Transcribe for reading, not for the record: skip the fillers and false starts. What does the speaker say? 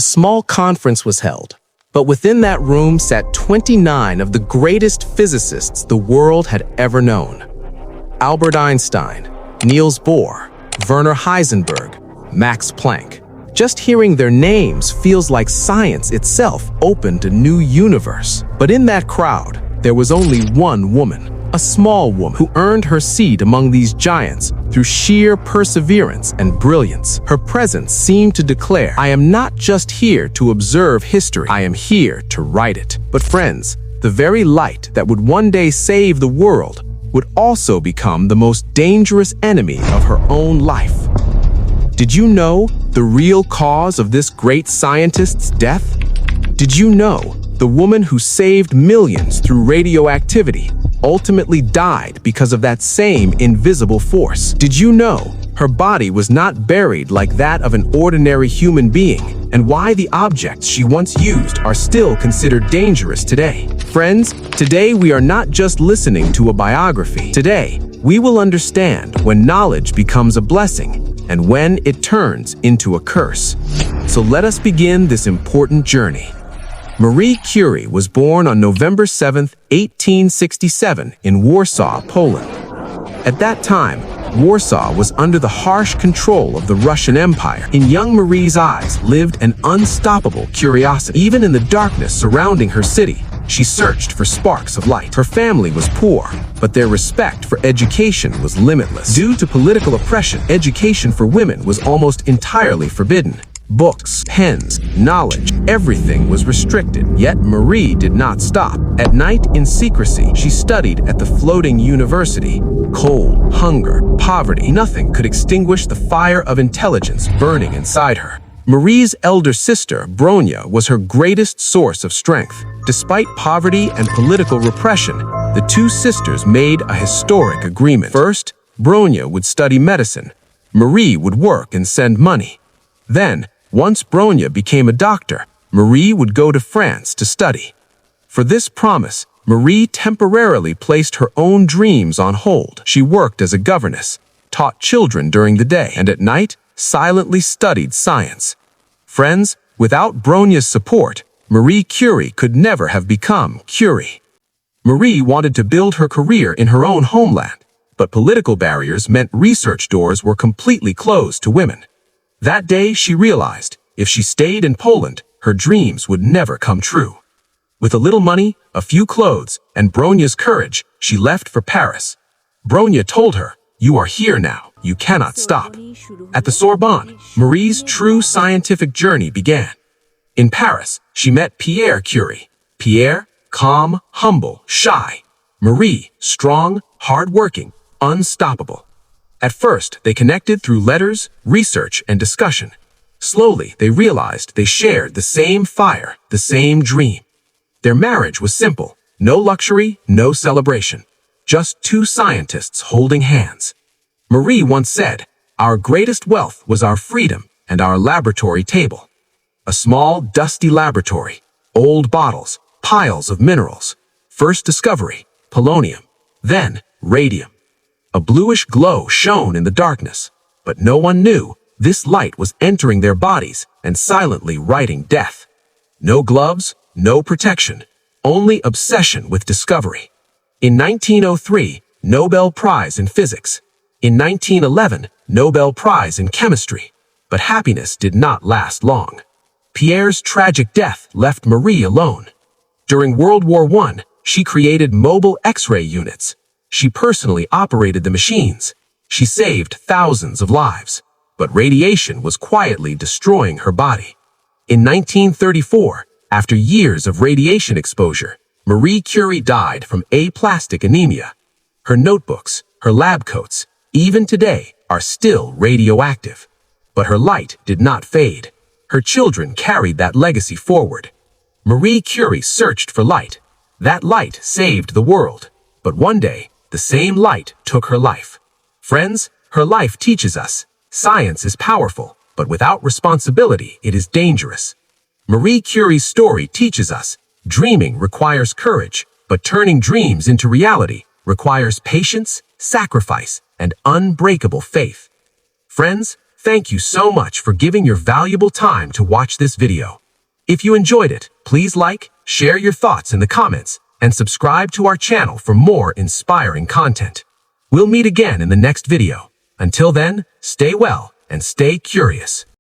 small conference was held, but within that room sat 29 of the greatest physicists the world had ever known. Albert Einstein, Niels Bohr, Werner Heisenberg, Max Planck. Just hearing their names feels like science itself opened a new universe. But in that crowd, there was only one woman, a small woman who earned her seat among these giants through sheer perseverance and brilliance. Her presence seemed to declare, I am not just here to observe history, I am here to write it. But friends, the very light that would one day save the world would also become the most dangerous enemy of her own life. Did you know the real cause of this great scientist's death? Did you know the woman who saved millions through radioactivity ultimately died because of that same invisible force? Did you know her body was not buried like that of an ordinary human being, and why the objects she once used are still considered dangerous today? Friends, today we are not just listening to a biography. Today, we will understand when knowledge becomes a blessing and when it turns into a curse. So let us begin this important journey. Marie Curie was born on November 7, 1867 in Warsaw, Poland. At that time, Warsaw was under the harsh control of the Russian Empire. In young Marie's eyes lived an unstoppable curiosity. Even in the darkness surrounding her city, she searched for sparks of light. Her family was poor, but their respect for education was limitless. Due to political oppression, education for women was almost entirely forbidden. Books, pens, knowledge, everything was restricted. Yet Marie did not stop. At night, in secrecy, she studied at the floating university. Cold, hunger, poverty, nothing could extinguish the fire of intelligence burning inside her. Marie's elder sister, Bronya, was her greatest source of strength. Despite poverty and political repression, the two sisters made a historic agreement. First, Bronya would study medicine. Marie would work and send money. Then, once Bronya became a doctor, Marie would go to France to study. For this promise, Marie temporarily placed her own dreams on hold. She worked as a governess, taught children during the day, and at night, silently studied science. Friends, without Bronya's support, Marie Curie could never have become Curie. Marie wanted to build her career in her own homeland, but political barriers meant research doors were completely closed to women. That day, she realized, if she stayed in Poland, her dreams would never come true. With a little money, a few clothes, and Bronya's courage, she left for Paris. Bronya told her, "You are here now. You cannot stop." At the Sorbonne, Marie's true scientific journey began. In Paris, she met Pierre Curie. Pierre, calm, humble, shy. Marie, strong, hardworking, unstoppable. At first, they connected through letters, research, and discussion. Slowly, they realized they shared the same fire, the same dream. Their marriage was simple. No luxury, no celebration. Just two scientists holding hands. Marie once said, "Our greatest wealth was our freedom and our laboratory table." A small, dusty laboratory, old bottles, piles of minerals. First discovery, polonium, then radium. A bluish glow shone in the darkness, but no one knew this light was entering their bodies and silently writing death. No gloves, no protection, only obsession with discovery. In 1903, Nobel Prize in Physics. In 1911, Nobel Prize in Chemistry. But happiness did not last long. Pierre's tragic death left Marie alone. During World War I, she created mobile X-ray units. She personally operated the machines. She saved thousands of lives. But radiation was quietly destroying her body. In 1934, after years of radiation exposure, Marie Curie died from aplastic anemia. Her notebooks, her lab coats, even today, are still radioactive. But her light did not fade. Her children carried that legacy forward. Marie Curie searched for light. That light saved the world. But one day, the same light took her life. Friends, her life teaches us, science is powerful, but without responsibility, it is dangerous. Marie Curie's story teaches us, dreaming requires courage, but turning dreams into reality requires patience, sacrifice, and unbreakable faith. Friends, Thank you so much for giving your valuable time to watch this video. If you enjoyed it, please like, share your thoughts in the comments, and subscribe to our channel for more inspiring content. We'll meet again in the next video. Until then, stay well and stay curious.